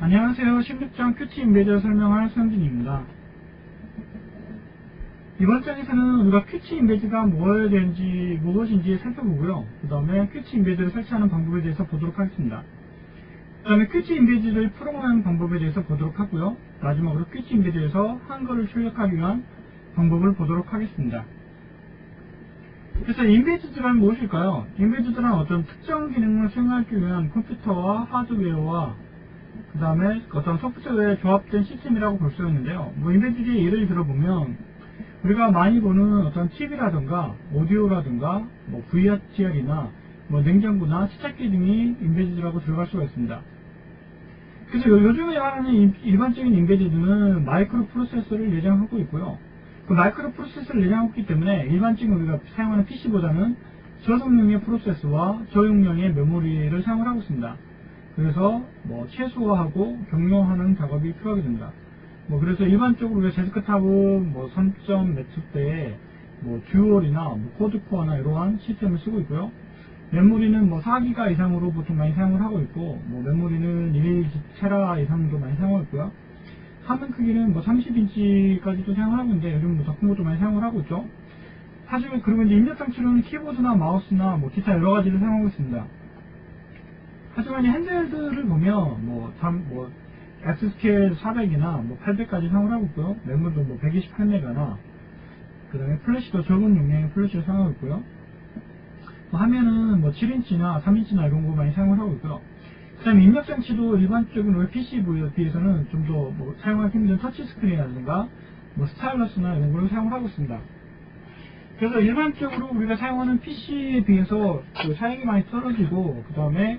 안녕하세요. 16장 큐티 인베디를 설명할 성진입니다. 이번 장에서는 우리가 큐티 인베디가 무엇인지 살펴보고요. 그 다음에 큐티 인베디를 설치하는 방법에 대해서 보도록 하겠습니다. 그 다음에 큐티 인베디를 프로그램하는 방법에 대해서 보도록 하고요. 마지막으로 큐티 인베디에서 한글을 출력하기 위한 방법을 보도록 하겠습니다. 그래서 인베디드란 무엇일까요? 인베디드란 어떤 특정 기능을 수행하기 위한 컴퓨터와 하드웨어와 그 다음에 어떤 소프트웨어에 조합된 시스템이라고 볼 수 있는데요. 인베디드의 예를 들어보면 우리가 많이 보는 어떤 TV라든가 오디오라든가 VR이나 냉장고나 세탁기 등이 인베디드라고 들어갈 수가 있습니다. 그래서 요즘에 말하는 일반적인 인베디드는 마이크로 프로세서를 내장하고 있고요. 그 마이크로 프로세서를 내장하고 있기 때문에 일반적인 우리가 사용하는 PC보다는 저성능의 프로세서와 저용량의 메모리를 사용을 하고 있습니다. 그래서 최소화하고 경량화하는 작업이 필요하게 됩니다. 그래서 일반적으로 우리가 데스크탑은 3.몇대에 듀얼이나 코드코어나 이러한 시스템을 쓰고 있고요. 메모리는 4기가 이상으로 보통 많이 사용을 하고 있고, 메모리는 1테라 이상도 많이 사용하고 있고요. 화면 크기는 30인치까지도 사용을 하고 있는데, 요즘 더 큰 것도 많이 사용을 하고 있죠. 하지만 그러면 이제 입력 장치로는 키보드나 마우스나 기타 여러 가지를 사용하고 있습니다. 하지만 이 핸드헬드를 보면 X스케일 400이나 800까지 사용을 하고 있고요. 메모리도 128메가나 그 다음에 플래시도 적은 용량의 플래시를 사용하고 있고요. 화면은 7인치나 3인치나 이런 거 많이 사용을 하고 있고요. 그 다음에 입력 장치도 일반적인 PC에 비해서는 좀 더 사용하기 힘든 터치스크린이라든가 스타일러스나 이런 걸 사용을 하고 있습니다. 그래서 일반적으로 우리가 사용하는 PC에 비해서 사양이 많이 떨어지고 그 다음에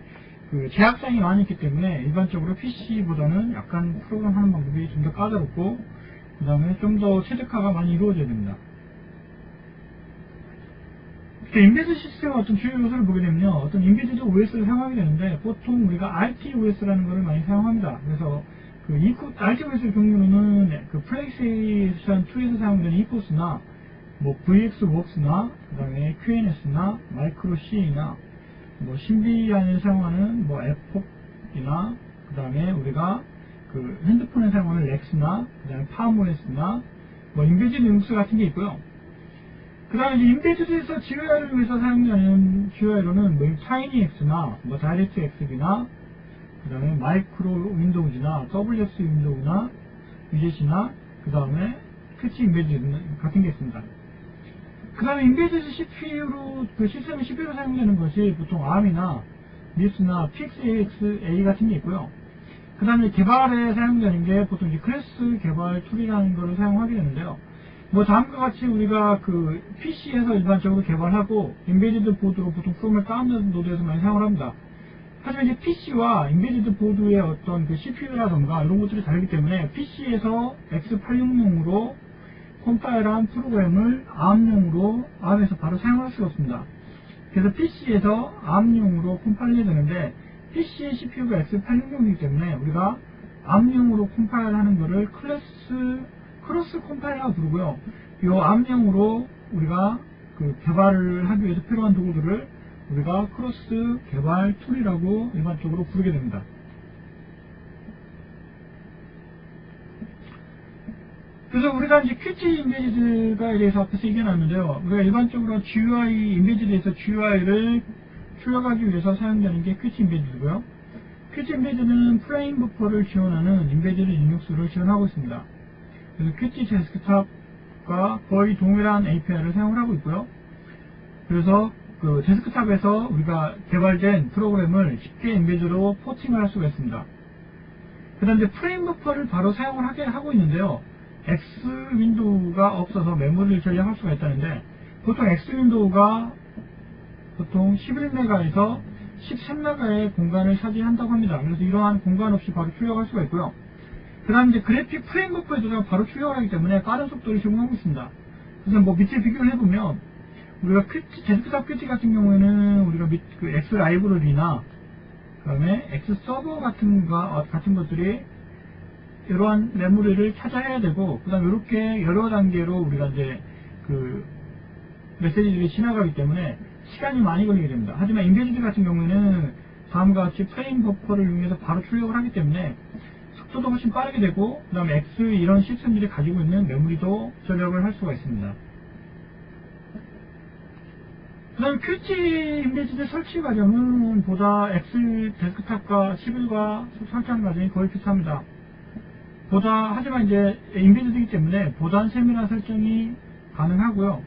제약사항이 많이 있기 때문에 일반적으로 PC보다는 약간 프로그램하는 방법이 좀 더 까다롭고 그 다음에 좀 더 최적화가 많이 이루어져야 됩니다. 인베디드 시스템의 어떤 주요 요소를 보게 되면요, 어떤 인베디드 OS를 사용하게 되는데 보통 우리가 RTOS라는 것을 많이 사용합니다. 그래서 RTOS의 경우는 플레이스테이션 2에서 사용되는 이코스나 VXWorks나 그 다음에 QNS나 마이크로 C나 신비안을 사용하는 에폭이나 그 다음에 우리가 핸드폰에 사용하는 렉스나 그 다음에 팜OS나 인베디드 링스 같은 게 있고요. 그 다음에 인베디드에서 GUI를 위해서 사용되는 GUI로는 타이니X나 다이렉트X나 그 다음에 마이크로 윈도우즈나 WS 윈도우나 위젯이나 그 다음에 큐티 인베디드 같은 게 있습니다. 그 다음에 인베디드 CPU로 시스템의 CPU로 사용되는 것이 보통 ARM이나 MIPS나 PXA 같은 게 있고요. 그 다음에 개발에 사용되는 게 보통 클래스 개발 툴이라는 것을 사용하게 되는데요. 다음과 같이 우리가 PC에서 일반적으로 개발하고 인베디드 보드로 보통 프로그램을 다운로드해서 많이 사용을 합니다. 하지만 이제 PC와 인베디드 보드의 어떤 CPU라던가 이런 것들이 다르기 때문에 PC에서 X86용으로 컴파일한 프로그램을 ARM에서 바로 사용할 수가 없습니다. 그래서 PC에서 ARM용으로 컴파일해야 되는데 PC의 CPU가 X86용이기 때문에 우리가 ARM용으로 컴파일하는 것을 크로스 컴파일이라고 부르고요. 이 ARM용으로 우리가 개발을 하기 위해서 필요한 도구들을 우리가 크로스 개발 툴이라고 일반적으로 부르게 됩니다. 그래서 우리가 이제 큐티 인베디드에 대해서 앞에서 얘기 나눴는데요. 우리가 일반적으로 인베디드에서 GUI를 출력하기 위해서 사용되는 게 큐티 인베디드고요. 큐티 인베디드는 프레임 버퍼를 지원하는 인베디드 리눅스를 지원하고 있습니다. 그래서 큐티 데스크탑과 거의 동일한 API를 사용을 하고 있고요. 그래서 데스크탑에서 우리가 개발된 프로그램을 쉽게 인베디드로 포팅을 할 수가 있습니다. 그 다음에 프레임 버퍼를 바로 사용을 하고 있는데요. X 윈도우가 없어서 메모리를 전략할 수가 있다는데 보통 X 윈도우가 보통 11메가에서 13메가의 공간을 차지한다고 합니다. 그래서 이러한 공간 없이 바로 출력할 수가 있고요. 그 다음에 이제 그래픽 프레임 버퍼에도 바로 출력을 하기 때문에 빠른 속도를 제공하고 있습니다. 그래서 밑에 비교를 해보면 우리가 데스크탑 큐티 같은 경우에는 우리가 X 라이브러리나 그 다음에 X 서버 같은 것들이 이러한 메모리를 찾아야 되고 그 다음에 이렇게 여러 단계로 우리가 이제 메시지들이 지나가기 때문에 시간이 많이 걸리게 됩니다. 하지만 인베디드 같은 경우에는 다음과 같이 프레임 버퍼를 이용해서 바로 출력을 하기 때문에 속도도 훨씬 빠르게 되고, 그 다음에 X 이런 시스템들이 가지고 있는 메모리도 절약을 할 수가 있습니다. 그 다음에 Qt 인베디드 설치 과정은 보다 X 데스크탑과 11과 설치하는 과정이 거의 비슷합니다. 하지만 이제 인베디드이기 때문에 보다 세밀한 설정이 가능하고요.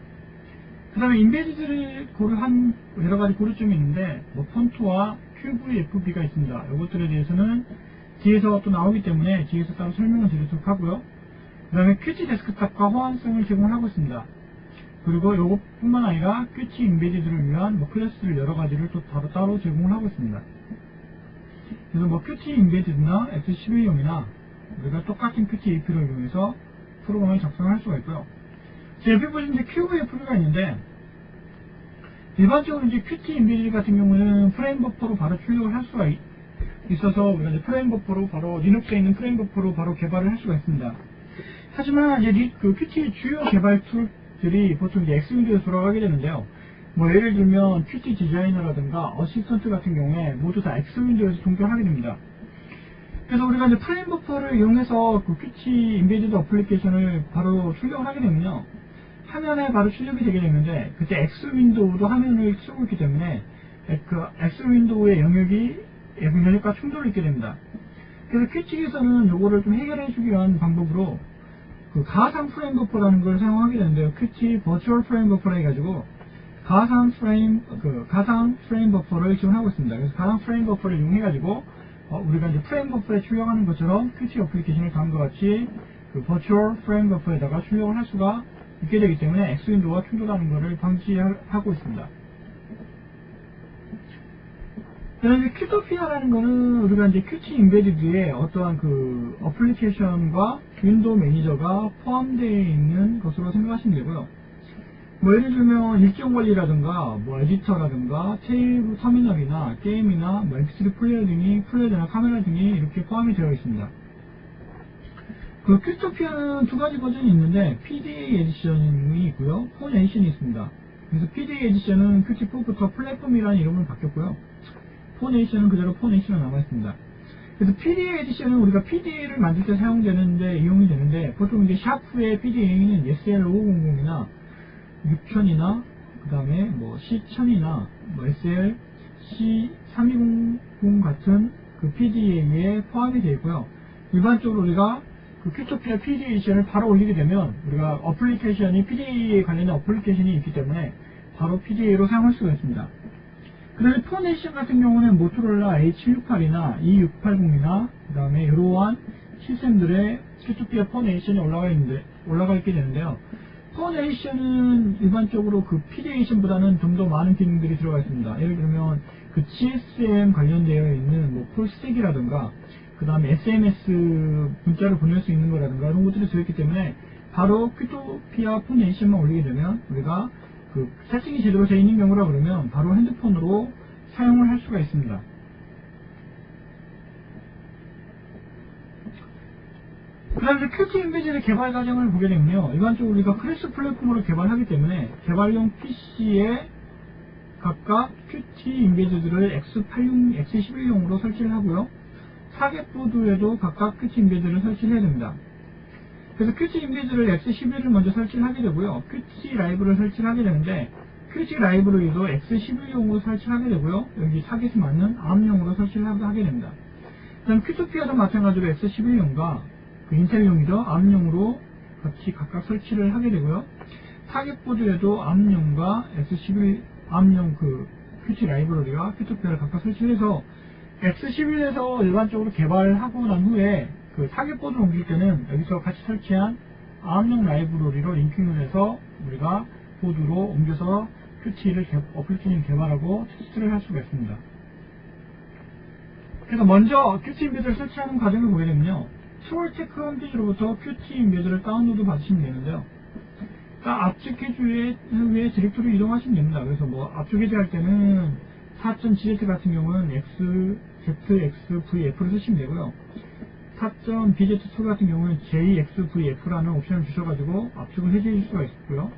그 다음에 인베디드를 고려한 여러가지 고려점이 있는데, 뭐 폰트와 QVFB가 있습니다. 이것들에 대해서는 뒤에서 또 나오기 때문에 뒤에서 따로 설명을 드리도록 하고요. 그 다음에 Qt 데스크탑과 호환성을 제공하고 있습니다. 그리고 이것뿐만 아니라 Qt 인베디드를 위한 뭐 클래스를 여러가지를 또 따로 제공을 하고 있습니다. 그래서 뭐 Qt 인베디드나 X11용이나 우리가 똑같은 Qt AP를 이용해서 프로그램을 작성할 수가 있고요. 옆에 보시면 이제 QVF가 있는데, 일반적으로 이제 Qt 인베디드 같은 경우는 프레임 버퍼로 바로 출력을 할 수가 있어서 우리가 이제 프레임 버퍼로 바로 리눅스에 있는 프레임 버퍼로 바로 개발을 할 수가 있습니다. 하지만 이제 그 Qt의 주요 개발 툴들이 보통 이제 X윈도우에 돌아가게 되는데요. 뭐 예를 들면 Qt 디자이너라든가 어시스턴트 같은 경우에 모두 다 X윈도우에서 동결하게 됩니다. 그래서 우리가 이제 프레임 버퍼를 이용해서 그 Qt 인베디드 어플리케이션을 바로 출력을 하게 되면요, 화면에 바로 출력이 되게 되는데, 그때 X윈도우도 화면을 쓰고 있기 때문에 그 X윈도우의 영역과 충돌을 있게 됩니다. 그래서 Qt에서는 이거를 좀 해결해 주기 위한 방법으로 그 가상 프레임 버퍼라는 걸 사용하게 되는데요. Qt 버추얼 프레임 버퍼라 해가지고 가상 프레임 버퍼를 지원하고 있습니다. 그래서 가상 프레임 버퍼를 이용해가지고 우리가 이제 프레임 버퍼에 출력하는 것처럼 Qt 어플리케이션을 다음과 같이 그 버추얼 프레임 버퍼에다가 출력을 할 수가 있게 되기 때문에 X윈도우와 충돌하는 것을 방지하고 있습니다. 그다음에 큐토피아라는 거는 우리가 이제 Qt 인베디드에 어떠한 그 어플리케이션과 윈도우 매니저가 포함되어 있는 것으로 생각하시면 되고요. 뭐 예를 들면 일정 관리라든가 뭐 에디터라든가 테이블 터미널이나 게임이나 뭐 MP3 플레이어나 카메라 등이 이렇게 포함이 되어 있습니다. 그 큐토피아는 두 가지 버전이 있는데 PDA 에디션이 있고요, 폰 에디션이 있습니다. 그래서 PDA 에디션은 Qt4부터 플랫폼이라는 이름으로 바뀌었고요, 폰 에디션은 그대로 폰 에디션으로 남아있습니다. 그래서 PDA 에디션은 우리가 PDA를 만들 때 이용이 되는데, 보통 이제 샤프의 PDA는 SL500이나 6000이나 그 다음에 뭐 C1000이나 뭐 SL C3200 같은 그 PDA에 포함이 되어 있고요. 일반적으로 우리가 그 큐토피아 PDA 에디션을 바로 올리게 되면 우리가 어플리케이션이 PDA에 관련된 어플리케이션이 있기 때문에 바로 PDA로 사용할 수가 있습니다. 그다음에 폰 에디션 같은 경우는 모토로라 A768이나 E680이나 그 다음에 이러한 시스템들의 큐토피아 폰 에디션이 올라가 있게 되는데요. 폰 에디션은 일반적으로 그 PDA 에디션보다는 좀 더 많은 기능들이 들어가 있습니다. 예를 들면 그 GSM 관련되어 있는 뭐 폴스택이라든가 그 다음에 SMS 문자를 보낼 수 있는 거라든가 이런 것들이 들어있기 때문에 바로 큐토피아 폰 에디션만 올리게 되면 우리가 그 세팅이 제대로 되어 있는 경우라 그러면 바로 핸드폰으로 사용을 할 수가 있습니다. 그 다음에 Qt 인베디드 개발 과정을 보게 되면요, 일반적으로 우리가 크래시 플랫폼으로 개발하기 때문에 개발용 PC에 각각 Qt 인베디드를 X80, X11용으로 설치를 하고요, 타겟 보드에도 각각 Qt 인베디드를 설치를 해야 됩니다. 그래서 Qt 인베디드를 X11을 먼저 설치를 하게 되고요, Qt 라이브를 설치를 하게 되는데 Qt 라이브러리도 X11용으로 설치를 하게 되고요, 여기 타겟에 맞는 ARM용으로 설치를 하게 됩니다. 그다음 큐토피아도 마찬가지로 X11용과 그 인텔용이죠, ARM용으로 같이 각각 설치를 하게 되고요, 타겟 보드에도 ARM용과 ARM용 그 Qt 라이브러리와 큐토피아를 각각 설치해서 X11에서 일반적으로 개발하고 난 후에 그 타겟 보드를 옮길 때는 여기서 같이 설치한 ARM용 라이브러리로 링킹을 해서 우리가 보드로 옮겨서 Qt를 어플리케이션 개발하고 테스트를 할 수가 있습니다. 그래서 먼저 Qt 인베드를 설치하는 과정을 보게 되면요, 트롤테크 홈페이지로부터 Qt 인베드를 다운로드 받으시면 되는데요, 압축 해주에 후에 디렉토리 이동하시면 됩니다. 그래서 뭐 압축 해제할 때는 4.gz 같은 경우는 ZXVF를 쓰시면 되고요, 4.bz2 같은 경우는 JXVF라는 옵션을 주셔가지고 압축을 해제해 줄 수가 있고요.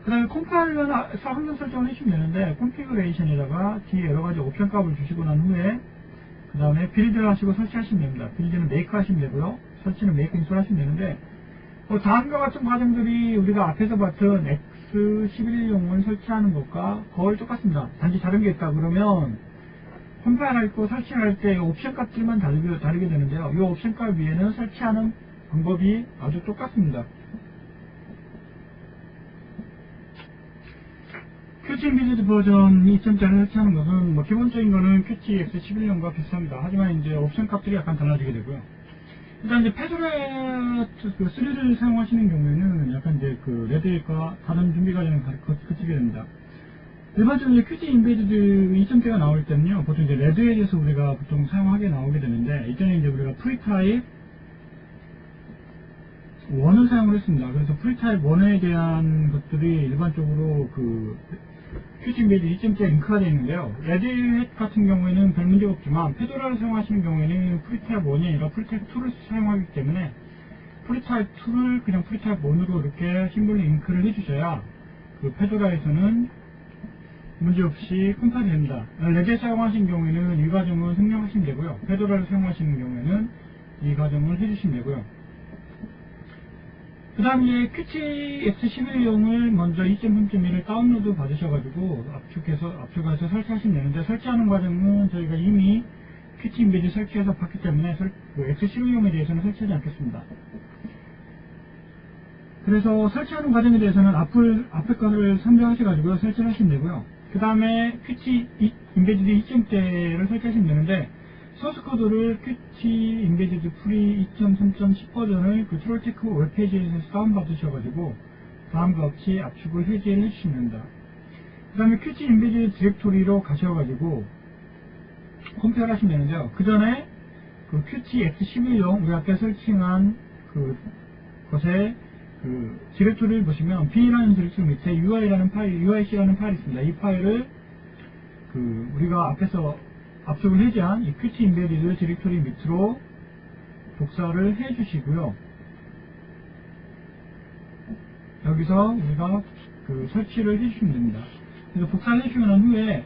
그 다음에 컴파일러 환경 설정을 해주시면 되는데, 컨피그레이션에다가 뒤에 여러가지 옵션 값을 주시고 난 후에 그 다음에 빌드를 하시고 설치하시면 됩니다. 빌드는 메이크 하시면 되고요. 설치는 메이크 인스톨 하시면 되는데, 다음과 같은 과정들이 우리가 앞에서 봤던 X11용을 설치하는 것과 거의 똑같습니다. 단지 다른 게 있다 그러면 컴파일할 거 설치할 때 옵션 값들만 다르게 되는데요. 이 옵션 값 위에는 설치하는 방법이 아주 똑같습니다. 큐티 인비디드 버전 2.0을 설치하는 것은 기본적인 거는 큐티 X11용과 비슷합니다. 하지만 이제 옵션 값들이 약간 달라지게 되고요. 일단 이제 페도라 3를 사용하시는 경우에는 약간 이제 레드햇과 다른 준비 과정을 거치게 됩니다. 일반적으로 큐티 인베디드 2.0가 나올 때는요, 보통 이제 레드햇에서 우리가 보통 사용하게 나오게 되는데, 이전에 이제 우리가 프리타입 1을 사용을 했습니다. 그래서 프리타입 1에 대한 것들이 일반적으로 큐티 인베디드 2.0에 링크가 되어 있는데요. 레드햇 같은 경우에는 별 문제가 없지만, 페도라를 사용하시는 경우에는 프리타입 1이 아니라 프리타입 2를 사용하기 때문에, 프리타입 2를 그냥 프리타입 1으로 이렇게 심볼로 링크를 해주셔야, 페도라에서는 문제없이 컴파일이 됩니다. 레드햇 사용하시는 경우에는 이 과정을 생략하시면 되고요. 페도라를 사용하시는 경우에는 이 과정을 해주시면 되고요. 그 다음에 큐티 X11용을 먼저 2.3.1을 다운로드 받으셔가지고 압축해서 설치하시면 되는데, 설치하는 과정은 저희가 이미 큐티 인베디드 설치해서 봤기 때문에 X11용에 대해서는 설치하지 않겠습니다. 그래서 설치하는 과정에 대해서는 앞에 거를 선정하셔가지고 설치를 하시면 되고요. 그 다음에 큐티 인베디드 2.0를 설치하시면 되는데, 소스 코드를 큐티 인베디드 프리 2.3.10 버전을 트롤테크 웹페이지에서 다운받으셔가지고 다음과 같이 압축을 해제를 해주시면 됩니다. 그 다음에 큐티 인베디드 디렉토리로 가셔가지고 컴페어를 하시면 되는데요. 그 전에 큐티 X11용 우리 아까 설치한 것에 디렉토리를 보시면 B라는 디렉토리 밑에 UI라는 파일, UIC라는 파일이 있습니다. 이 파일을 우리가 앞에서 압축을 해제한 이 큐티 인베디드 디렉토리 밑으로 복사를 해주시고요. 여기서 우리가 설치를 해주시면 됩니다. 그래서 복사를 해주시면 한 후에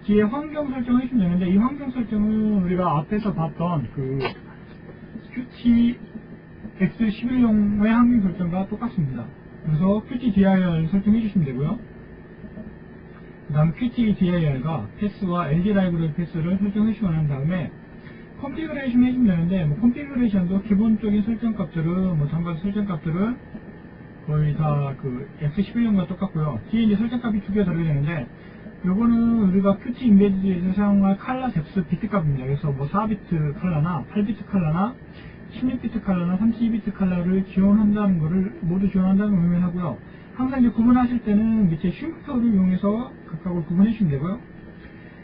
뒤에 환경 설정을 해주시면 되는데, 이 환경 설정은 우리가 앞에서 봤던 큐티 X11용의 환경 설정과 똑같습니다. 그래서 큐티 dir 설정해 주시면 되고요. 그 다음 큐티 dir과 패스와 LD 라이브러리 패스를 설정해 주시고 난 다음에 컨피그레이션 해주면 되는데, 컨피그레이션도 기본적인 설정값들은 다음과 설정값들은 거의 다 X11용과 똑같고요. 뒤에 이제 설정값이 두 개가 다르게 되는데, 요거는 우리가 큐티 인베디드에서 사용할 칼라 뎁스 비트 값입니다. 그래서 4비트 칼라나 8비트 칼라나 16비트 칼라나 32비트 칼라를 지원한다는 거를 모두 지원한다는 걸 의미하고요. 항상 이제 구분하실 때는 밑에 쉼표를 이용해서 각각을 구분해 주시면 되고요.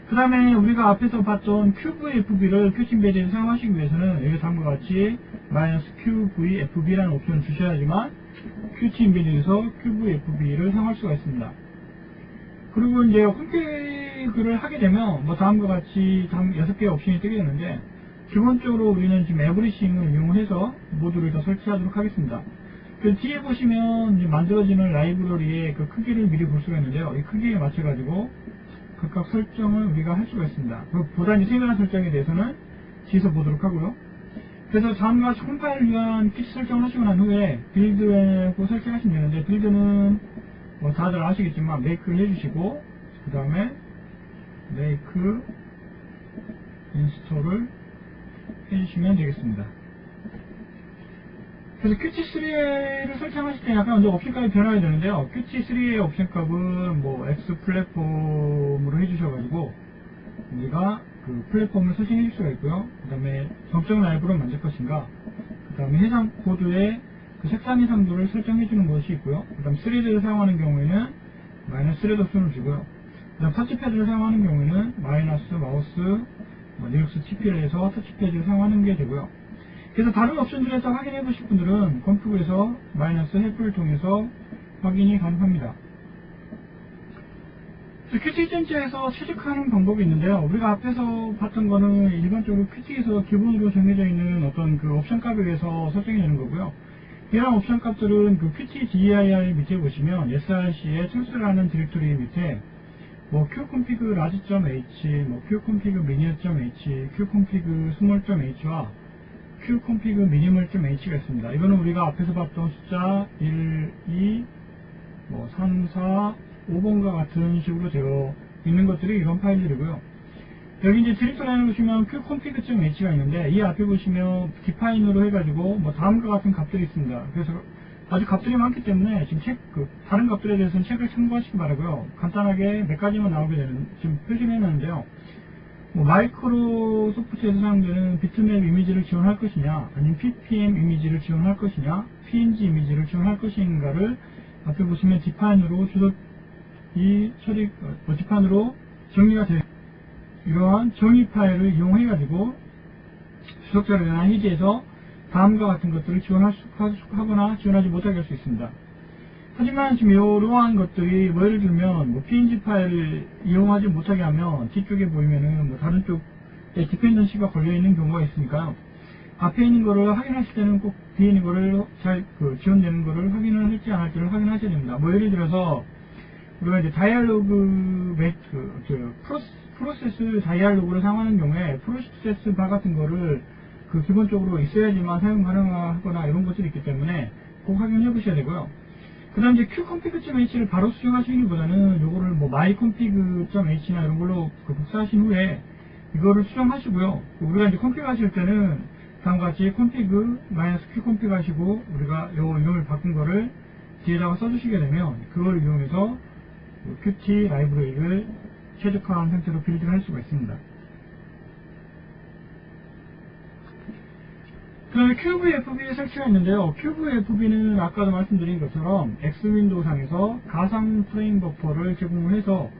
그 다음에 우리가 앞에서 봤던 QVFB를 큐티 인베디드에 사용하시기 위해서는 여기 다음과 같이 -QVFB라는 옵션을 주셔야지만 큐티 인베디드에서 QVFB를 사용할 수가 있습니다. 그리고 이제 홈페이지를 하게 되면 다음과 같이 다음 6개의 옵션이 뜨게 되는데, 기본적으로 우리는 지금 에브리싱을 이용해서 모두를 다 설치하도록 하겠습니다. 뒤에 보시면 이제 만들어지는 라이브러리의 크기를 미리 볼 수가 있는데요. 이 크기에 맞춰가지고 각각 설정을 우리가 할 수가 있습니다. 보다 이제 세밀한 설정에 대해서는 뒤에서 보도록 하고요. 그래서 다음과 같이 컴파일을 위한 킷 설정을 하시고 난 후에 빌드하고 설정하시면 되는데, 빌드는 다들 아시겠지만 메이크를 해주시고 그 다음에 메이크 인스톨을 해주시면 되겠습니다. 그래서 Qt3를 설정하실 때 약간 먼저 옵션 값이 변화가 되는데요. Qt3의 옵션 값은 X 플랫폼으로 해주셔가지고 우리가 플랫폼을 설정해 줄 수가 있고요. 그 다음에 정적 라이브로 만들 것인가, 그 다음에 해상 코드의 색상 해상도를 설정해주는 것이 있고요. 그 다음 스레드를 사용하는 경우에는 마이너스 스레드 옵션을 주고요. 그 다음 터치패드를 사용하는 경우에는 마이너스 마우스 리눅스 TP를 해서 터치패드를 사용하는 게 되고요. 그래서 다른 옵션들에서 확인해 보실 분들은 컴퓨터에서 마이너스 헬프를 통해서 확인이 가능합니다. 큐티 2.0에서 최적화하는 방법이 있는데요. 우리가 앞에서 봤던 거는 일반적으로 큐티에서 기본으로 정해져 있는 어떤 옵션 값에 의해서 설정이 되는 거고요. 이런 옵션 값들은 큐티 dir 밑에 보시면 src의 tools라는 디렉토리 밑에 뭐 qconfig large.h, 뭐 qconfig minier.h, qconfig small.h와 qconfig minimal.h가 있습니다. 이거는 우리가 앞에서 봤던 숫자 1, 2, 뭐 3, 4, 5번과 같은 식으로 되어 있는 것들이 이런 파일들이고요. 여기 이제 디렉터리를 보시면 qconfig.h가 있는데 이 앞에 보시면 define으로 해가지고 뭐 다음과 같은 값들이 있습니다. 그래서 아주 값들이 많기 때문에 지금 다른 값들에 대해서는 책을 참고하시기 바라고요. 간단하게 몇 가지만 나오게 되는 지금 표시를 해놨는데요. 뭐 마이크로소프트에서 사용되는 비트맵 이미지를 지원할 것이냐, 아니면 ppm 이미지를 지원할 것이냐, png 이미지를 지원할 것인가를 앞에 보시면 define으로 define으로 정리가 되어 이러한 정의 파일을 이용해가지고 주석 자료나 희지에서 다음과 같은 것들을 지원하거나 지원하지 못하게 할 수 있습니다. 하지만 지금 이러한 것들이 뭐 예를 들면 뭐 png 파일을 이용하지 못하게 하면 뒤쪽에 보이면은 뭐 다른 쪽에 디펜던시가 걸려있는 경우가 있으니까요. 앞에 있는 거를 확인하실 때는 꼭 뒤에 있는 거를 잘 지원되는 거를 확인을 할지 안 할지를 확인하셔야 됩니다. 뭐 예를 들어서 우리가 이제 다이얼로그 프로세스 다이얼로그를 사용하는 경우에 프로세스 바 같은 거를 기본적으로 있어야지만 사용 가능하거나 이런 것들이 있기 때문에 꼭 확인해 보셔야 되고요. 그 다음 이제 qconfig.h를 바로 수정하시기보다는 요거를 뭐 myconfig.h나 이런 걸로 복사하신 후에 이거를 수정하시고요. 우리가 이제 config 하실 때는 다음과 같이 config-qconfig 하시고 우리가 요 이름을 바꾼 거를 뒤에다가 써주시게 되면 그걸 이용해서 qt 라이브러리를 최적화한 상태로 빌드를 할 수가 있습니다. 그 다음에 큐브FB 설치가 있는데요. 큐브FB는 아까도 말씀드린 것처럼 X윈도우상에서 가상 프레임 버퍼를 제공을 해서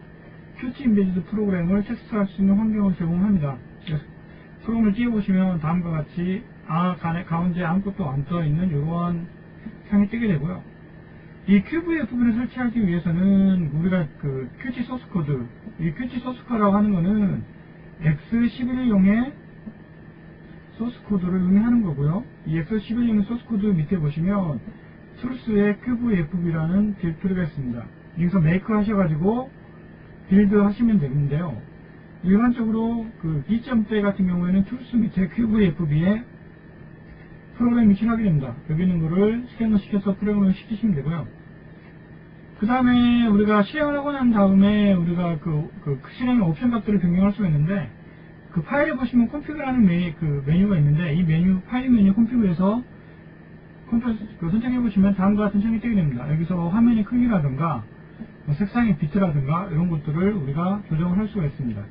Qt 인베디드 프로그램을 테스트할 수 있는 환경을 제공합니다. 그래서 프로그램을 띄워보시면 다음과 같이 가운데 아무것도 안 떠있는 이러한 창이 뜨게 되고요. 이 큐브FB를 설치하기 위해서는 우리가 Qt 소스코드, 이 Qt 소스코드라고 하는 거는 X11용의 소스코드를 의미하는 거고요. 이 X11용 소스코드 밑에 보시면 트루스의 큐브FB라는 디렉토리가 있습니다. 여기서 메이크 하셔가지고 빌드 하시면 되는데요. 일반적으로 2점대 같은 경우에는 트루스 밑에 큐브FB에 프로그램이 실하게 됩니다. 여기 있는 거를 실행을 시켜서 프로그램을 시키시면 되고요. 그 다음에 우리가 실행을 하고 난 다음에 우리가 실행의 옵션 값들을 변경할 수가 있는데 그 파일에 보시면 컴피그라는 메뉴가 있는데 이 파일 메뉴 컴피그에서 선택해 보시면 다음과 같은 창이 뜨게 됩니다. 여기서 화면의 크기라든가 뭐 색상의 비트라든가 이런 것들을 우리가 조정을 할 수가 있습니다.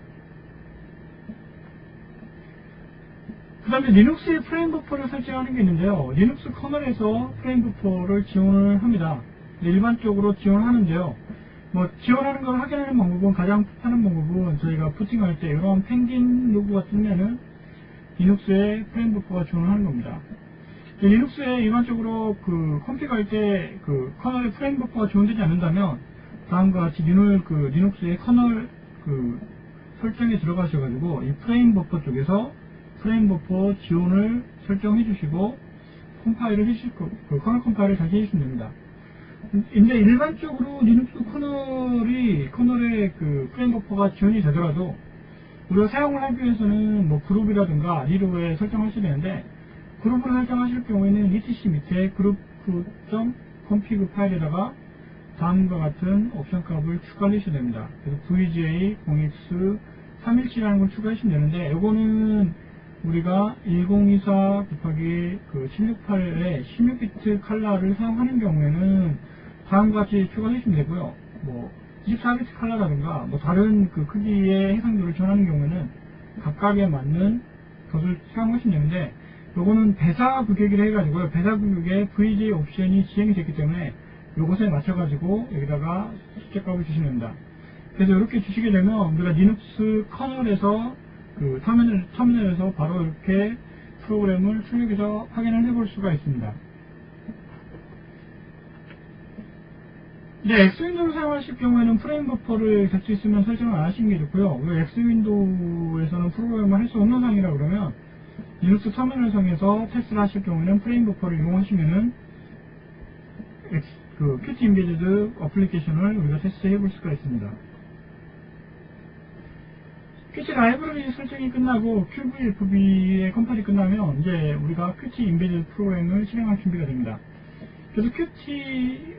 그 다음에 리눅스의 프레임 버퍼를 설정하는 게 있는데요. 리눅스 커널에서 프레임 버퍼를 지원을 합니다. 일반적으로 지원하는데요. 뭐 지원하는 걸 확인하는 방법은 가장 편한 방법은 저희가 부팅할 때 이런 펭귄 로고가 뜨면은 리눅스의 프레임 버퍼가 지원을 하는 겁니다. 리눅스에 일반적으로 컴피그할 때 커널의 프레임 버퍼가 지원되지 않는다면 다음과 같이 리눅스의 커널 설정에 들어가셔가지고 이 프레임 버퍼 쪽에서 프레임 버퍼 지원을 설정해 주시고 컴파일을 커널 컴파일을 다시 해주시면 됩니다. 근데 일반적으로 리눅스 커널의 프레임 버퍼가 지원이 되더라도 우리가 사용을 하기 위해서는 뭐 그룹이라든가 리로에 설정하셔야 되는데 그룹을 설정하실 경우에는 etc 밑에 group.config 파일에다가 다음과 같은 옵션 값을 추가하셔야 됩니다. 그래서 vga 0x317이라는 걸 추가하시면 되는데 이거는 우리가 1024 곱하기 768의 16비트 칼라를 사용하는 경우에는 다음과 같이 추가하시면 되고요. 뭐 24비트 칼라라든가 뭐 다른 크기의 해상도를 전하는 경우에는 각각에 맞는 것을 사용하시면 되는데 요거는 배사 규격이라 해가지고요. 배사 규격에 VJ 옵션이 지정이 됐기 때문에 요것에 맞춰가지고 여기다가 숫자 값을 주시면 됩니다. 그래서 이렇게 주시게 되면 우리가 리눅스 커널에서 터미널에서 바로 이렇게 프로그램을 출력해서 확인을 해볼 수가 있습니다. 이제 X윈도우를 사용하실 경우에는 프레임 버퍼를 될 수 있으면 설정을 안 하시는 게 좋고요. X윈도우에서는 프로그램을 할 수 없는 상이라 그러면 리눅스 터미널 상에서 테스트를 하실 경우에는 프레임 버퍼를 이용하시면은 Qt 인베디드 어플리케이션을 우리가 테스트 해볼 수가 있습니다. Qt 라이브러리 설정이 끝나고 QVFB의 컴파일이 끝나면 이제 우리가 Qt 인베디드 프로그램을 실행할 준비가 됩니다. 그래서 Qt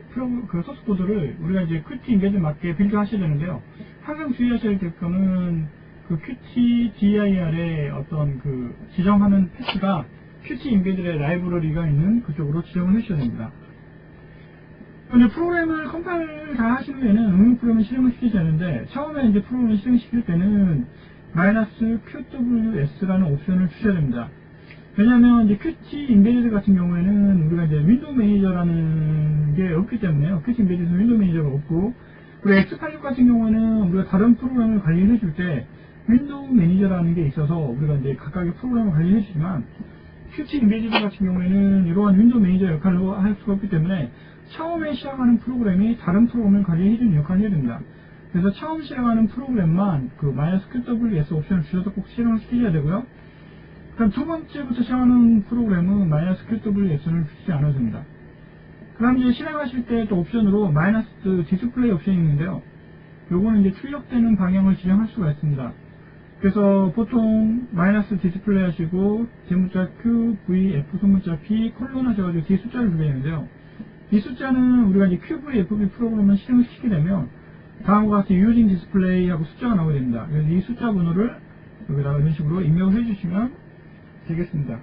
그 소스 코드를 우리가 이제 Qt 인베디드 맞게 빌드 하셔야 되는데요. 항상 주의하셔야 될 거는 그 Qt dir의 어떤 그 지정하는 패스가 Qt 인베디드의 라이브러리가 있는 그쪽으로 지정을 해주셔야 됩니다. 근데 프로그램을 컴파일 다 하신 후에는 응용 프로그램을 실행을 시키셔야 되는데, 처음에 이제 프로그램을 실행시킬 때는 -QWS라는 옵션을 주셔야 됩니다. 왜냐하면 이제 Qt 인베디드 같은 경우에는 우리가 이제 윈도우 매니저라는 게 없기 때문에요. Qt 인베디드는 윈도우 매니저가 없고, 그리고 X86 같은 경우에는 우리가 다른 프로그램을 관리해 줄 때 윈도우 매니저라는 게 있어서 우리가 이제 각각의 프로그램을 관리해 주지만, Qt 인베디드 같은 경우에는 이러한 윈도우 매니저 역할로 할 수가 없기 때문에 처음에 시작하는 프로그램이 다른 프로그램을 관리해주는 역할을 해야 됩니다. 그래서 처음 실행하는 프로그램만 그 -QWS 옵션을 주셔서 꼭 실행을 시키셔야 되고요. 그럼 두 번째부터 시작하는 프로그램은 -QWS를 주시지 않아도 됩니다. 그 다음 이제 실행하실 때 또 옵션으로 -디스플레이 옵션이 있는데요. 요거는 이제 출력되는 방향을 지정할 수가 있습니다. 그래서 보통 -디스플레이 하시고 대문자 Q, V, F 소문자 P 콜론 하셔가지고 뒤에 숫자를 주게 되는데요. 이 숫자는 우리가 이제 QVFB 프로그램을 실행을 시키게 되면 다음과 같이 using display 하고 숫자가 나오게 됩니다. 그래서 이 숫자 번호를 여기다가 이런 식으로 입력을 해주시면 되겠습니다.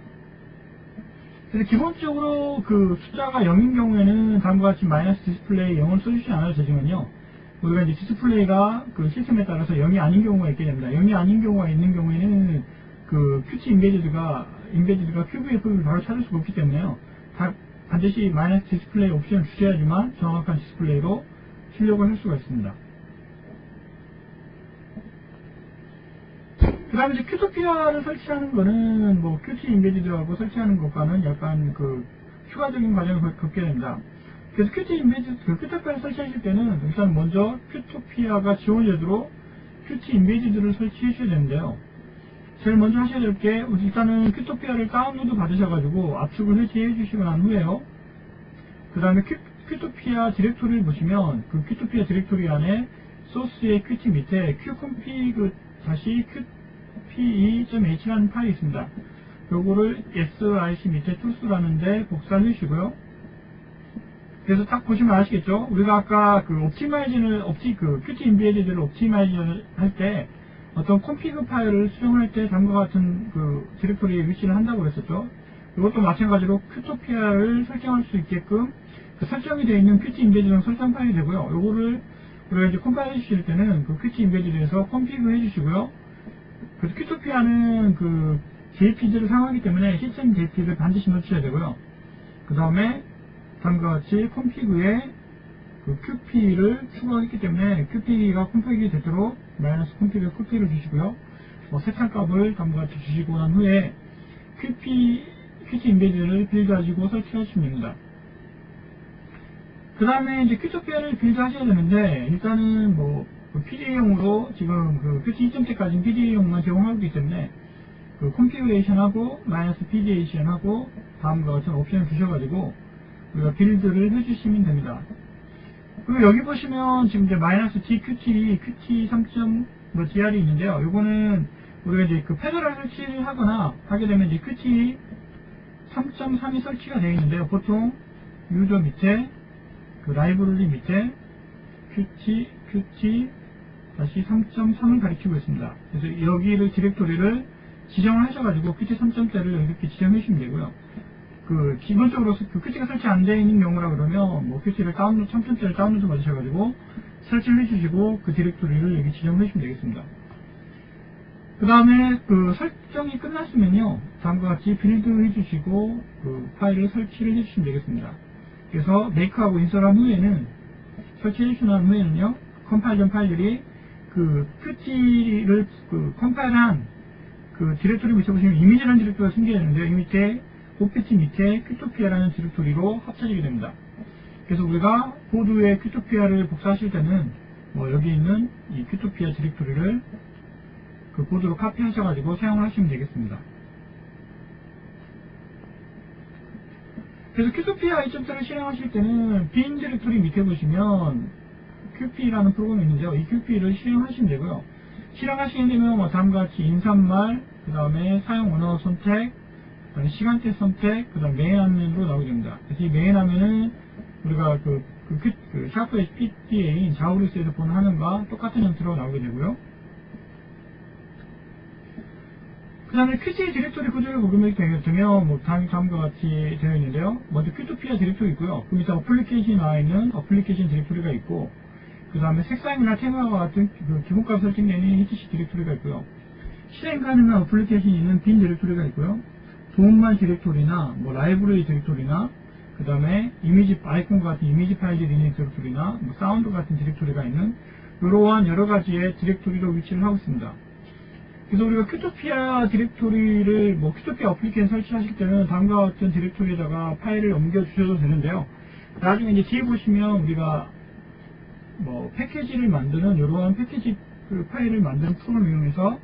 그래서 기본적으로 그 숫자가 0인 경우에는 다음과 같이 -디스플레이 0을 써주시지 않아도 되지만요. 우리가 이제 디스플레이가 그 시스템에 따라서 0이 아닌 경우가 있게 됩니다. 0이 아닌 경우가 있는 경우에는 그 Qt 인베디드가 QVFB를 바로 찾을 수가 없기 때문에요. 반드시 -디스플레이 옵션을 주셔야지만 정확한 디스플레이로 출력을 할 수가 있습니다. 그 다음에 이제 큐토피아를 설치하는 거는 뭐 Qt 인베디드하고 설치하는 것과는 약간 그 추가적인 과정을 겪게 됩니다. 그래서 Qt 인베디드, 큐토피아를 설치하실 때는 일단 먼저 큐토피아가 지원되도록 Qt 인베디드를 설치해 주셔야 되는데요. 제일 먼저 하셔야 될 게 일단은 큐토피아를 다운로드 받으셔가지고 압축을 설치해 주시고 난 후에요. 그 다음에 큐토피아 디렉토리를 보시면 그 큐토피아 디렉토리 안에 소스의 Qt 밑에 qconfig-qpe.h라는 파일이 있습니다. 요거를 src 밑에 tools라는 데 복사를 해주시고요. 그래서 딱 보시면 아시겠죠? 우리가 아까 그 Qt 인베디드를 옵티마이징을 할 때 어떤 콘피그 파일을 수정할 때 다음과 같은 그 디렉토리에 위치를 한다고 그랬었죠. 이것도 마찬가지로 큐토피아를 설정할 수 있게끔 그 설정이 되어 있는 Qt 인베디드는 설정 파일이 되고요. 요거를 우리가 이제 컴파일 해주실 때는 그 Qt 인베디드에서 콘피그 해주시고요. 그래서 큐토피아는 그 JPG를 사용하기 때문에 시스템 JPG를 반드시 넣으셔야 되고요. 그 다음에 다음과 같이 콘피그에 그 QP를 추가했기 때문에 QP가 콘피그가 되도록 -콘피그에 QP를 주시고요. 세상 값을 다음과 같이 주시고 난 후에 Qt 인베디드를 빌드하시고 설치하시면 됩니다. 그 다음에 이제 큐토피아를 빌드하셔야 되는데 일단은 뭐 PDA용으로 지금 그 Qt 2.0까지는 PDA용만 제공하고 있기 때문에 그 configuration하고 -PDAtion하고 다음과 같은 옵션을 주셔가지고 우리가 빌드를 해주시면 됩니다. 그리고 여기 보시면 지금 이제 -dqt 3.dr이 있는데요. 요거는 우리가 이제 그 패드를 설치를 하거나 하게 되면 이제 qt 3.3이 설치가 되어 있는데요. 보통 유저 밑에 그 라이브러리 밑에 qt 3.3을 가리키고 있습니다. 그래서 여기를 디렉토리를 지정을 하셔가지고 qt 3.0를 이렇게 지정해 주시면 되고요. 그 기본적으로 그 qt가 설치 안 되어 있는 경우라 그러면 뭐 qt를 3.0를 다운로드 받으셔가지고 설치를 해주시고 그 디렉토리를 여기 지정을 해주시면 되겠습니다. 그 다음에 그 설정이 끝났으면요, 다음과 같이 빌드 해주시고 그 파일을 설치를 해주시면 되겠습니다. 그래서 메이크하고 인설한 후에는 설치해주신 후에는요, 컴파일 전 파일들이 그 qt를 그 컴파일한 그 디렉토리 밑에 보시면 이미지라는 디렉토리가 생겨야 되는데요. 이 밑에 opt 밑에 큐토피아라는 디렉토리로 합쳐지게 됩니다. 그래서 우리가 보드에 큐토피아를 복사하실 때는 뭐 여기 있는 이 큐토피아 디렉토리를 그 보드로 카피하셔가지고 사용을 하시면 되겠습니다. 그래서 큐토피아 2.0를 실행하실 때는 bin 디렉토리 밑에 보시면 qp라는 프로그램이 있는데요. 이 qp를 실행하시면 되고요. 실행하시게 되면 뭐 다음과 같이 인사말, 그 다음에 사용 언어 선택, 그 다음에 시간대 선택, 그 다음 메인 화면으로 나오게 됩니다. 그래서 이 메인 화면은 우리가 샤프 PDA인 자우루스에서 보는 화면과 똑같은 형태로 나오게 되고요. 그 다음에 Qt 디렉토리 구조를 보게 되면 뭐 다음과 같이 되어 있는데요. 먼저 Qtopia 디렉토리 있고요. 그 밑에 어플리케이션이 나와 있는 어플리케이션 디렉토리가 있고, 그 다음에 색상이나 테마와 같은 기본값 설정되는 etc 디렉토리가 있고요. 실행 가능한 어플리케이션이 있는 빈 디렉토리가 있고요. 도움말 디렉토리나 뭐 라이브러리 디렉토리나 그 다음에 이미지 아이콘과 같은 이미지 파일들이 있는 디렉토리나 뭐 사운드 같은 디렉토리가 있는 이러한 여러 가지의 디렉토리로 위치를 하고 있습니다. 그래서 우리가 큐토피아 디렉토리를 큐토피아 어플리케이션 설치하실 때는 다음과 같은 디렉토리에다가 파일을 옮겨 주셔도 되는데요. 나중에 이제 뒤에 보시면 우리가 패키지를 만드는 이러한 패키지 파일을 만드는 프로그램을 이용해서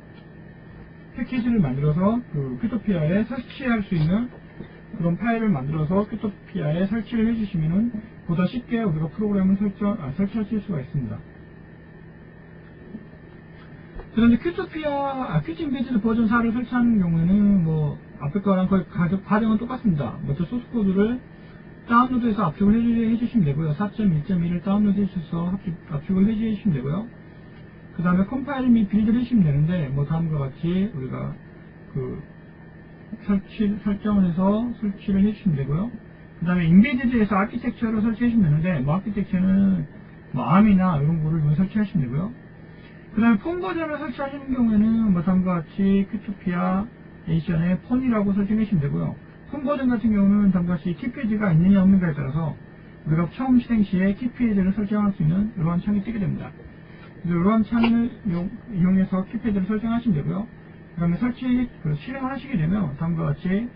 패키지를 만들어서 큐토피아에 설치할 수 있는 그런 파일을 만들어서 큐토피아에 설치를 해주시면은 보다 쉽게 우리가 프로그램을 설치하실 수가 있습니다. 그런데 큐티 임베디드 버전 4를 설치하는 경우에는 앞에 거랑 거의 과정은 똑같습니다. 먼저 소스 코드를 다운로드해서 압축을 해주시면 되고요. 4.1.1을 다운로드 해주셔서 압축을 해주시면 되고요. 그 다음에 컴파일 및 빌드를 해주시면 되는데 다음과 같이 우리가 설정을 해서 설치를 해주시면 되고요. 그 다음에 임베디드에서 아키텍처를 설치해주시면 되는데 아키텍처는 암이나 이런 거를 설치하시면 되고요. 그 다음에 폰 버전을 설치하시는 경우에는 다음과 같이 큐토피아 에이션에 폰이라고 설정하시면 되고요. 폰 버전 같은 경우는 다음과 같이 키페이지가 있느냐 없는가에 따라서 우리가 처음 실행 시에 키페이지를 설정할 수 있는 이러한 창이 뜨게 됩니다. 그래서 이러한 창을 이용해서 키페이지를 설정하시면 되고요. 그 다음에 실행을 하시게 되면 다음과 같이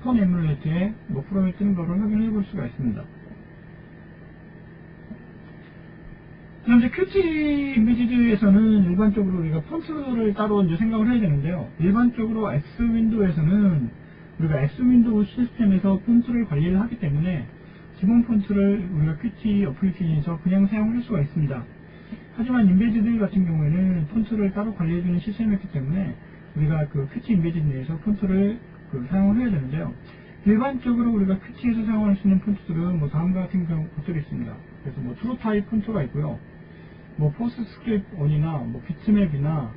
폰 에뮬레이터에 프로그램이 뜨는 것을 확인해 볼 수가 있습니다. 현재 Qt 임베디드에서는 일반적으로 우리가 폰트를 따로 이제 생각을 해야 되는데요. 일반적으로 X윈도우에서는 우리가 X윈도우 시스템에서 폰트를 관리를 하기 때문에 기본 폰트를 우리가 Qt 어플리케이션에서 그냥 사용할 수가 있습니다. 하지만 임베디드 같은 경우에는 폰트를 따로 관리해주는 시스템이었기 때문에 우리가 Qt 임베디드 내에서 폰트를 사용을 해야 되는데요. 일반적으로 우리가 Qt에서 사용할 수 있는 폰트들은 다음과 같은 것들이 있습니다. 그래서 트루 타입 폰트가 있고요. 포스트스크립트1이나 비트맵이나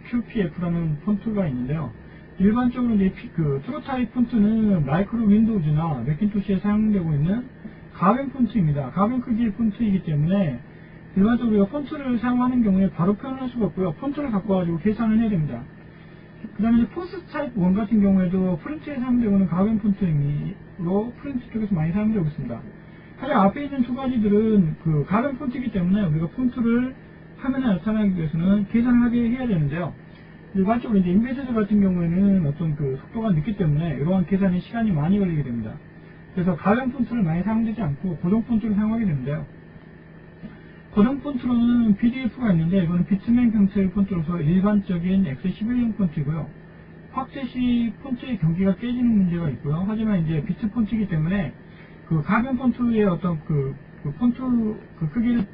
QPF라는 폰트가 있는데요. 일반적으로 이제 트루 타입 폰트는 마이크로 윈도우즈나 맥킨토시에 사용되고 있는 가변 폰트입니다. 가변 크기의 폰트이기 때문에 일반적으로 우리가 폰트를 사용하는 경우에 바로 표현할 수가 없고요. 폰트를 갖고 가지고 계산을 해야 됩니다. 그 다음에 포스트 타입 1 같은 경우에도 프린트에 사용되고 있는 가변 폰트로 프린트 쪽에서 많이 사용되고 있습니다. 하지만 앞에 있는 두 가지들은 가변 폰트이기 때문에 우리가 폰트를 화면에 나타나기 위해서는 계산을 하게 해야 되는데요. 일반적으로 이제 임베디드 같은 경우에는 어떤 속도가 늦기 때문에 이러한 계산에 시간이 많이 걸리게 됩니다. 그래서 가변 폰트를 많이 사용되지 않고 고정 폰트를 사용하게 되는데요. 고정 폰트로는 PDF가 있는데 이거는 비트맵 형태의 폰트로서 일반적인 X11형 폰트이고요. 확대 시 폰트의 경기가 깨지는 문제가 있고요. 하지만 이제 비트 폰트이기 때문에 가변 폰트의 어떤 폰트 크기를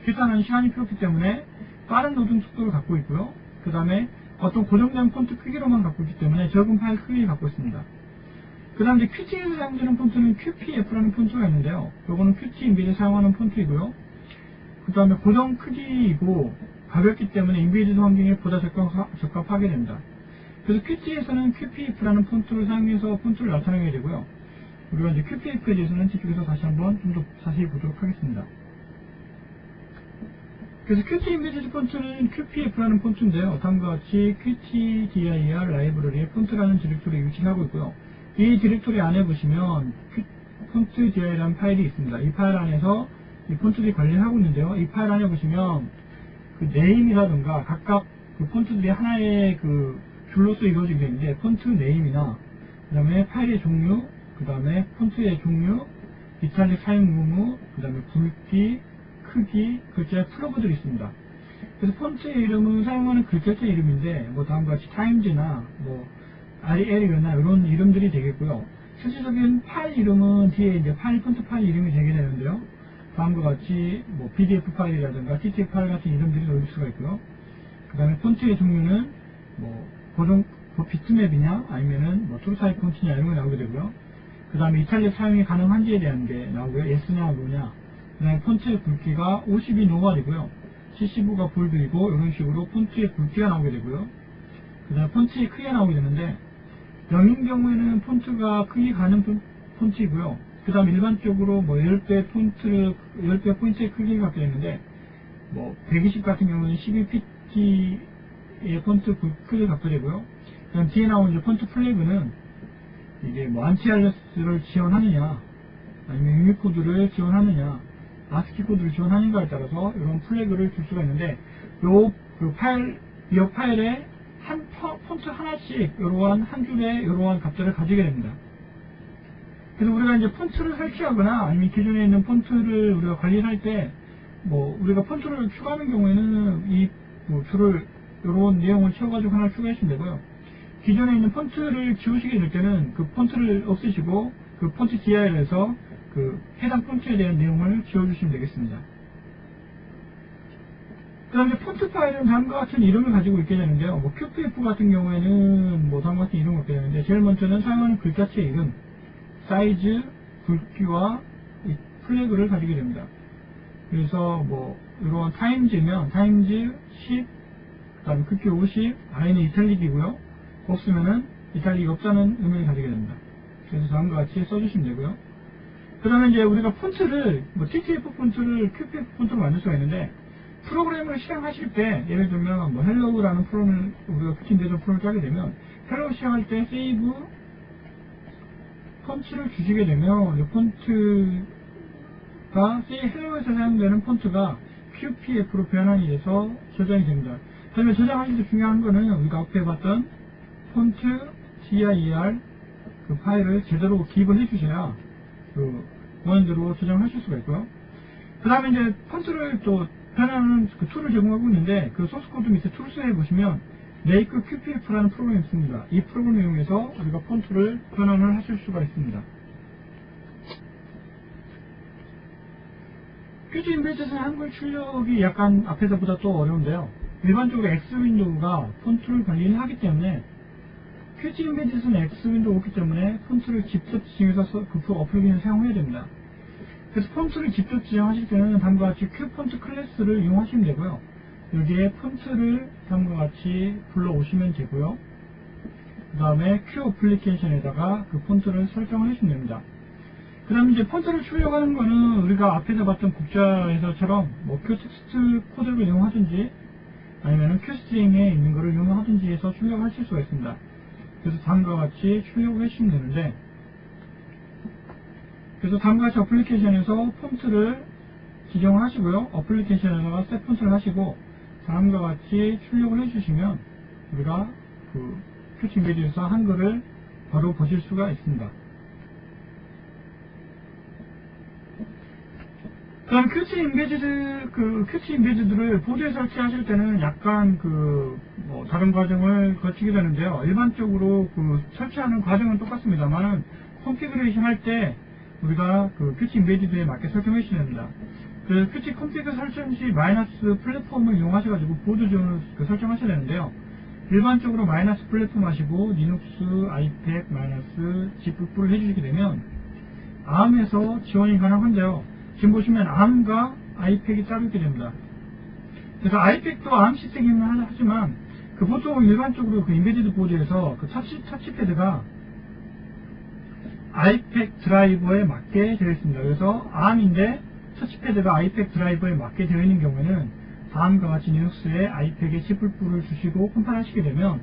계산하는 시간이 필요했기 때문에 빠른 로딩 속도를 갖고 있고요. 그 다음에 어떤 고정된 폰트 크기로만 갖고 있기 때문에 적은 파일 크기를 갖고 있습니다. 그 다음에 Qt에서 사용되는 폰트는 QPF라는 폰트가 있는데요. 이거는 Qt 임베디드 사용하는 폰트이고요. 그 다음에 고정 크기이고 가볍기 때문에 임베디드 환경에 보다 적합하게 됩니다. 그래서 Qt에서는 QPF라는 폰트를 사용해서 폰트를 나타내게 되고요. 우리가 이제 QPF에 대해서는 뒤쪽에서 다시 한번 좀 더 자세히 보도록 하겠습니다. 그래서 Qt 임베디드 폰트는 QPF라는 폰트인데요. 다음과 같이 QTDIR 라이브러리의 폰트라는 디렉토리에 위치하고 있고요. 이 디렉토리 안에 보시면 폰트 DIR이라는 파일이 있습니다. 이 파일 안에서 이 폰트들이 관리를 하고 있는데요. 이 파일 안에 보시면 네임이라든가 각각 폰트들이 하나의 줄로서 이루어지게 되는데 폰트 네임이나 그 다음에 파일의 종류, 그 다음에 폰트의 종류, 이탈릭 사용 의무, 그 다음에 굵기, 크기, 글자의 플러그들이 있습니다. 그래서 폰트의 이름은 사용하는 글자체 이름인데 다음과 같이 타임즈나 RL이나 이런 이름들이 되겠고요. 실질적인 파일 이름은 뒤에 이제 폰트 파일 이름이 되게 되는데요. 다음과 같이 뭐 PDF 파일이라든가 TTF 파일 같은 이름들이 넣을 수가 있고요. 그 다음에 폰트의 종류는 뭐 고정 비트맵이냐 아니면은 뭐 툴사이 폰트냐 이런 게 나오게 되고요. 그 다음에 이탈리아 사용이 가능한지에 대한 게 나오고요. S냐 노냐. 그 다음에 폰트의 굵기가 50이 노멀이고요. 75가 볼드이고 이런 식으로 폰트의 굵기가 나오게 되고요. 그 다음에 폰트의 크기가 나오게 되는데 0인 경우에는 폰트가 크기 가는 폰트이고요. 그 다음 일반적으로 뭐 10배 포인트의 크기를 갖게 되는데 뭐 120 같은 경우는 12pt의 폰트 크기를 갖게 되고요. 그 다음 뒤에 나온 이제 폰트 플래그는 이게 뭐 안티알러스를 지원하느냐 아니면 유니코드를 지원하느냐 아스키 코드를 지원하는가에 따라서 이런 플래그를 줄 수가 있는데 이 파일에 한 폰트 하나씩 이러한 한 줄에 이러한 값들을 가지게 됩니다. 그래서 우리가 이제 폰트를 설치하거나 아니면 기존에 있는 폰트를 우리가 관리할 때 뭐 우리가 폰트를 추가하는 경우에는 이 뭐 줄을 이런 내용을 채워가지고 하나 추가하시면 되고요. 기존에 있는 폰트를 지우시게 될 때는 그 폰트를 없애시고 그 폰트 DIR에서 그 해당 폰트에 대한 내용을 지워주시면 되겠습니다. 그 다음에 폰트 파일은 다음과 같은 이름을 가지고 있게 되는데요. 뭐 QPF 같은 경우에는 뭐 다음과 같은 이름을 갖게 되는데 제일 먼저는 사용하는 글자체 이름, 사이즈, 굵기와 이 플래그를 가지게 됩니다. 그래서 뭐 이런 타임즈면 타임즈 10, 그 다음에 굵기 50, I는 이탈릭이고요. 없으면은 이탈릭이 없다는 의미를 가지게 됩니다. 그래서 다음과 같이 써주시면 되고요. 그 다음에 이제 우리가 폰트를 뭐 TTF 폰트를 QPF 폰트로 만들 수가 있는데 프로그램을 실행하실 때 예를 들면 뭐 헬로우라는 프로그램을 우리가 큐티 인베이저 프로그램을 짜게 되면 헬로우 시작할 때 세이브 폰트를 주시게 되면 이 폰트가 헬로우에서 사용되는 폰트가 QPF로 변환이 돼서 저장이 됩니다. 그 다음에 저장하실 때 중요한 거는 우리가 앞에 봤던 폰트 dir 그 파일을 제대로 기입을 해주셔야 그 원대로 저장하실 수가 있고요. 그 다음에 이제 폰트를 또 변환하는 그 툴을 제공하고 있는데 그 소스 코드 밑에 툴스에 보시면 Make QPF라는 프로그램이 있습니다. 이 프로그램을 이용해서 우리가 폰트를 변환을 하실 수가 있습니다. 큐티 인베이저는 한글 출력이 약간 앞에서보다 또 어려운데요. 일반적으로 X 윈도우가 폰트를 관리를 하기 때문에 큐티 인베이저는 X 윈도우가 없기 때문에 폰트를 직접 지정해서 그 어플리케이션을 사용해야 됩니다. 그래서 폰트를 직접 지정하실 때는 다음과 같이 큐폰트 클래스를 이용하시면 되고요. 여기에 폰트를 다음과 같이 불러오시면 되고요. 그 다음에 큐 어플리케이션에다가 그 폰트를 설정을 해주시면 됩니다. 그 다음에 이제 폰트를 출력하는 거는 우리가 앞에서 봤던 국자에서처럼 뭐 큐 텍스트 코드를 이용하든지 아니면 큐 스트링에 있는 거를 이용하든지 해서 출력하실 수가 있습니다. 그래서 다음과 같이 출력을 해주시면 되는데 그래서 다음과 같이 어플리케이션에서 폰트를 지정을 하시고요. 어플리케이션에다가 셋 폰트를 하시고 다음과 같이 출력을 해주시면 우리가 그 큐티 인베이저에서 한글을 바로 보실 수가 있습니다. 그 다음 큐티 인베이저들을 보드에 설치하실 때는 약간 뭐 다른 과정을 거치게 되는데요. 일반적으로 설치하는 과정은 똑같습니다만 컨피그레이션 할 때 우리가 큐티 인베이저에 맞게 설정해 주셔야 됩니다. 큐티 컨피그 설정 시 마이너스 플랫폼을 이용하셔가지고 보드 지원을 설정하셔야 되는데요. 일반적으로 마이너스 플랫폼 하시고 리눅스, 아이팩, 마이너스 G++를 해주시게 되면 ARM에서 지원이 가능한데요. 지금 보시면 ARM과 아이팩이 따로 있게 됩니다. 그래서 아이팩도 ARM 시스템이긴 하지만 보통 일반적으로 인베디드 보드에서 터치패드가 아이팩 드라이버에 맞게 되어 있습니다. 그래서 ARM인데 터치패드가 아이팩 드라이버에 맞게 되어 있는 경우에는 다음과 같이 리눅스에 아이팩에 G++를 주시고 컴파일하시게 되면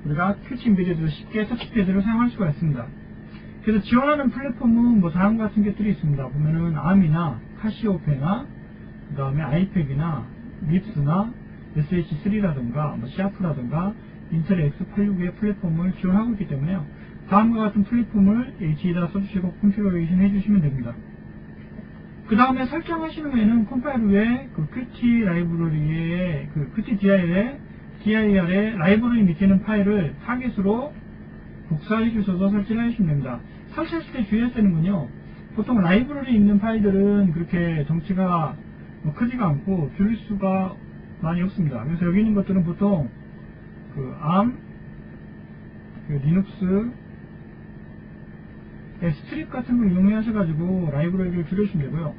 우리가 큐티 인베디드로 쉽게 터치패드를 사용할 수가 있습니다. 그래서 지원하는 플랫폼은 뭐 다음과 같은 것들이 있습니다. 보면은 ARM이나 카시오페나 그 다음에 아이팩이나 립스나 SH3라든가 뭐 샤프라든가 인텔 X86의 플랫폼을 지원하고 있기 때문에요. 다음과 같은 플랫폼을 H에다 써주시고 컨피그레이션 해주시면 됩니다. 그 다음에 설정하신 후에는 컴파일 후에 Qt 라이브러리의 Qt dir의 라이브러리 밑에 있는 파일을 타겟으로 복사해 주셔서 설치를 해주시면 됩니다. 설치하실 때 주의할 때는요, 보통 라이브러리에 있는 파일들은 그렇게 덩치가 뭐 크지가 않고 줄일 수가 많이 없습니다. 그래서 여기 있는 것들은 보통 그 ARM, 그 리눅스, 스트립 같은 걸 이용하셔가지고 라이브러리를 줄여주시면 되고요.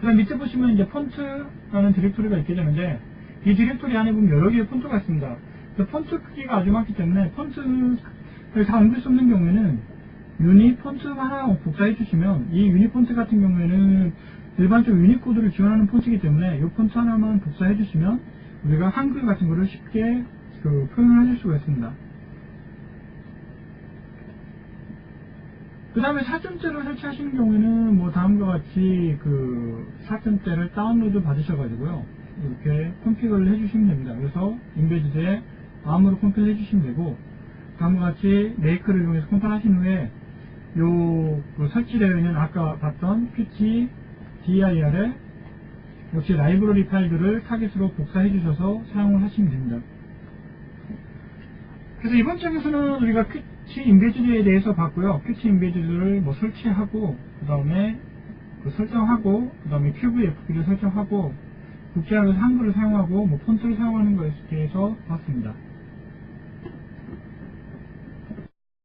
그 다음 밑에 보시면 이제 폰트라는 디렉토리가 있게 되는데, 이 디렉토리 안에 보면 여러 개의 폰트가 있습니다. 폰트 크기가 아주 많기 때문에 폰트를 다 옮길 수 없는 경우에는 유니 폰트 하나 복사해 주시면, 이 유니 폰트 같은 경우에는 일반적으로 유니코드를 지원하는 폰트이기 때문에 이 폰트 하나만 복사해 주시면 우리가 한글 같은 거를 쉽게 표현을 하실 수가 있습니다. 그 다음에 4점대를 설치하시는 경우에는 뭐 다음과 같이 4점대를 다운로드 받으셔가지고요, 이렇게 컴피그를 해주시면 됩니다. 그래서 인베디드에 ARM으로 컴필 해주시면 되고, 다음과 같이 메이크를 이용해서 컴필 하신 후에 설치되어 있는 아까 봤던 Qt dir에 역시 라이브러리 파일들을 타깃으로 복사해 주셔서 사용을 하시면 됩니다. 그래서 이번 장에서는 우리가 Qt 인베디드에 대해서 봤고요. Qt 인베디드를 뭐 설치하고, 그 다음에 설정하고, 그 다음에 QVFP를 설정하고, 국제화를 한글을 사용하고, 뭐 폰트를 사용하는 것에 대해서 봤습니다.